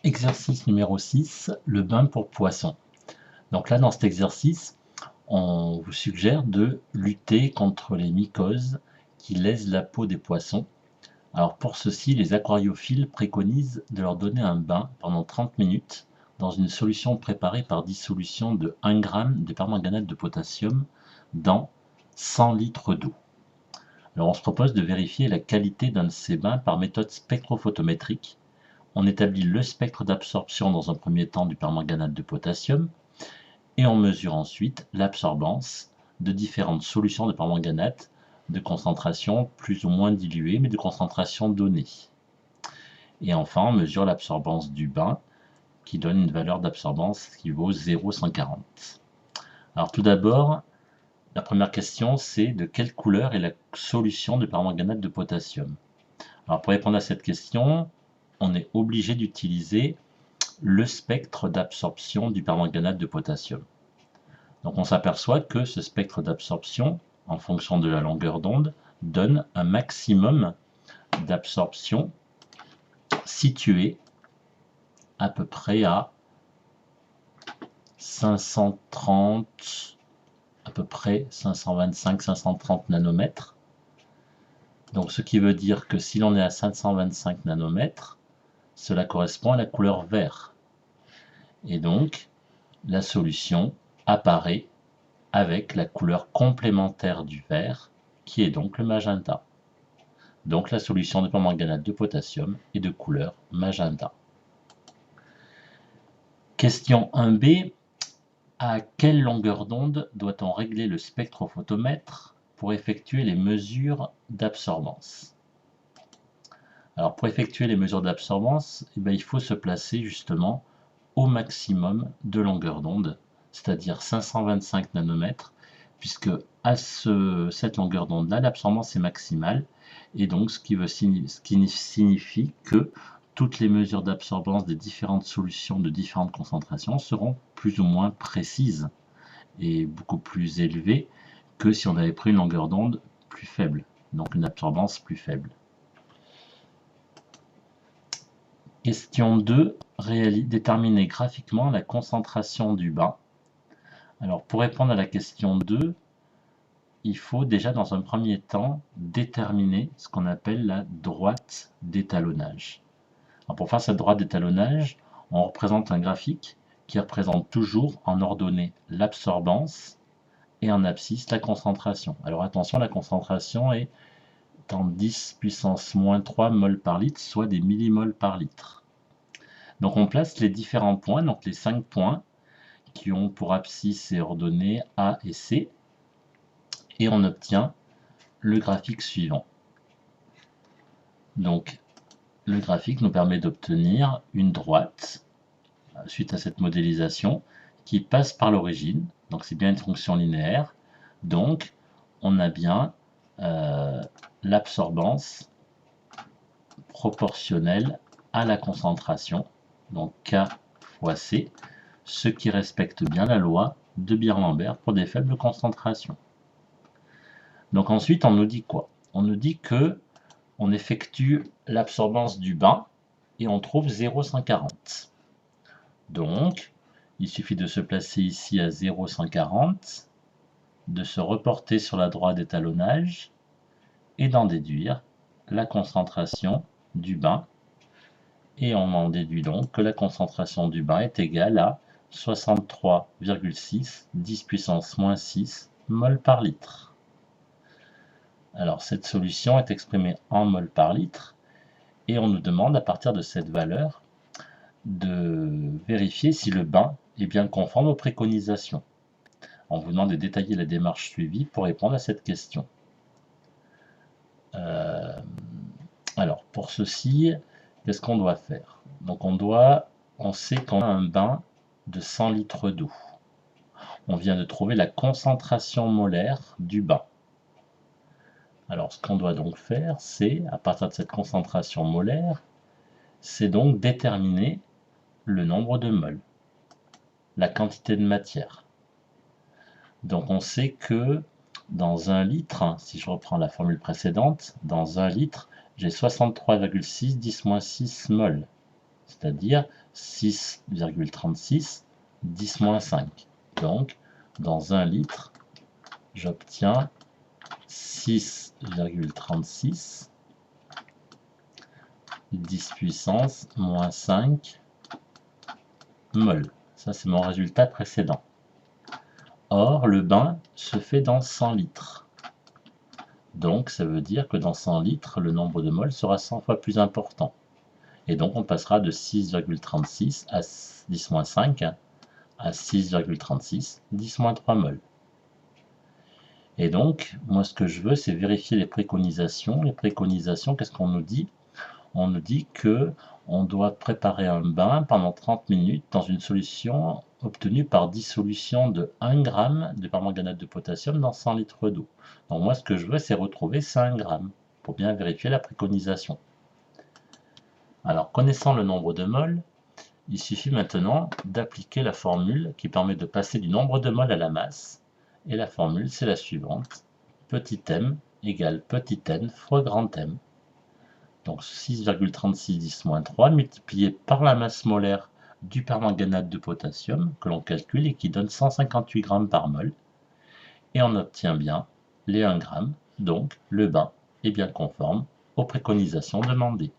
Exercice numéro 6, le bain pour poissons. Donc là, dans cet exercice, on vous suggère de lutter contre les mycoses qui lèsent la peau des poissons. Alors pour ceci, les aquariophiles préconisent de leur donner un bain pendant 30 minutes dans une solution préparée par dissolution de 1 g de permanganate de potassium dans 100 litres d'eau. Alors on se propose de vérifier la qualité d'un de ces bains par méthode spectrophotométrique. On établit le spectre d'absorption dans un premier temps du permanganate de potassium et on mesure ensuite l'absorbance de différentes solutions de permanganate de concentration plus ou moins diluée mais de concentration donnée. Et enfin on mesure l'absorbance du bain qui donne une valeur d'absorbance qui vaut 0,140. Alors tout d'abord, la première question c'est de quelle couleur est la solution de permanganate de potassium. Alors pour répondre à cette question, on est obligé d'utiliser le spectre d'absorption du permanganate de potassium. Donc on s'aperçoit que ce spectre d'absorption, en fonction de la longueur d'onde, donne un maximum d'absorption situé à peu près à 530, à peu près 525-530 nanomètres. Donc ce qui veut dire que si l'on est à 525 nanomètres, cela correspond à la couleur vert. Et donc, la solution apparaît avec la couleur complémentaire du vert, qui est donc le magenta. Donc la solution de permanganate de potassium est de couleur magenta. Question 1b. À quelle longueur d'onde doit-on régler le spectrophotomètre pour effectuer les mesures d'absorbance? Alors pour effectuer les mesures d'absorbance, il faut se placer justement au maximum de longueur d'onde, c'est-à-dire 525 nanomètres, puisque à cette longueur d'onde-là, l'absorbance est maximale, et donc ce qui signifie que toutes les mesures d'absorbance des différentes solutions de différentes concentrations seront plus ou moins précises et beaucoup plus élevées que si on avait pris une longueur d'onde plus faible, donc une absorbance plus faible. Question 2, déterminer graphiquement la concentration du bain. Alors pour répondre à la question 2, il faut déjà dans un premier temps déterminer ce qu'on appelle la droite d'étalonnage. Pour faire cette droite d'étalonnage, on représente un graphique qui représente toujours en ordonnée l'absorbance et en abscisse la concentration. Alors attention, la concentration est en 10 puissance moins 3 mol par litre, soit des millimoles par litre. Donc on place les différents points, donc les 5 points qui ont pour abscisse et ordonnées A et C, et on obtient le graphique suivant. Donc le graphique nous permet d'obtenir une droite, suite à cette modélisation, qui passe par l'origine, donc c'est bien une fonction linéaire, donc on a bien l'absorbance proportionnelle à la concentration, donc K fois C, ce qui respecte bien la loi de Beer-Lambert pour des faibles concentrations. Donc ensuite on nous dit quoi? On nous dit que on effectue l'absorbance du bain et on trouve 0,140. Donc il suffit de se placer ici à 0,140, de se reporter sur la droite d'étalonnage et d'en déduire la concentration du bain, et on en déduit donc que la concentration du bain est égale à 63,6 10 puissance moins 6 mol par litre. Alors cette solution est exprimée en mol par litre et on nous demande à partir de cette valeur de vérifier si le bain est bien conforme aux préconisations. On vous demande de détailler la démarche suivie pour répondre à cette question. Alors pour ceci, qu'est-ce qu'on doit faire? Donc on sait qu'on a un bain de 100 litres d'eau. On vient de trouver la concentration molaire du bain. Alors ce qu'on doit donc faire, c'est, à partir de cette concentration molaire, c'est donc déterminer le nombre de moles, la quantité de matière. Donc on sait que dans 1 litre, si je reprends la formule précédente, dans 1 litre, j'ai 63,6 10-6 mol. c'est-à-dire 6,36 10-5. Donc, dans 1 litre, j'obtiens 6,36 10 puissance moins 5 mol. Ça, c'est mon résultat précédent. Or, le bain se fait dans 100 litres. Donc, ça veut dire que dans 100 litres, le nombre de moles sera 100 fois plus important. Et donc, on passera de 6,36 à 10-5 à 6,36 10-3 mol. Et donc, moi, ce que je veux, c'est vérifier les préconisations. Les préconisations, qu'est-ce qu'on nous dit? On nous dit que on doit préparer un bain pendant 30 minutes dans une solution obtenue par dissolution de 1 g de permanganate de potassium dans 100 litres d'eau. Donc moi, ce que je veux, c'est retrouver 5 grammes pour bien vérifier la préconisation. Alors, connaissant le nombre de moles, il suffit maintenant d'appliquer la formule qui permet de passer du nombre de moles à la masse. Et la formule, c'est la suivante. Petit m égale petit n fois grand M. Donc 6,36 10-3 multiplié par la masse molaire du permanganate de potassium que l'on calcule et qui donne 158 grammes par mol. Et on obtient bien les 1 g. Donc le bain est bien conforme aux préconisations demandées.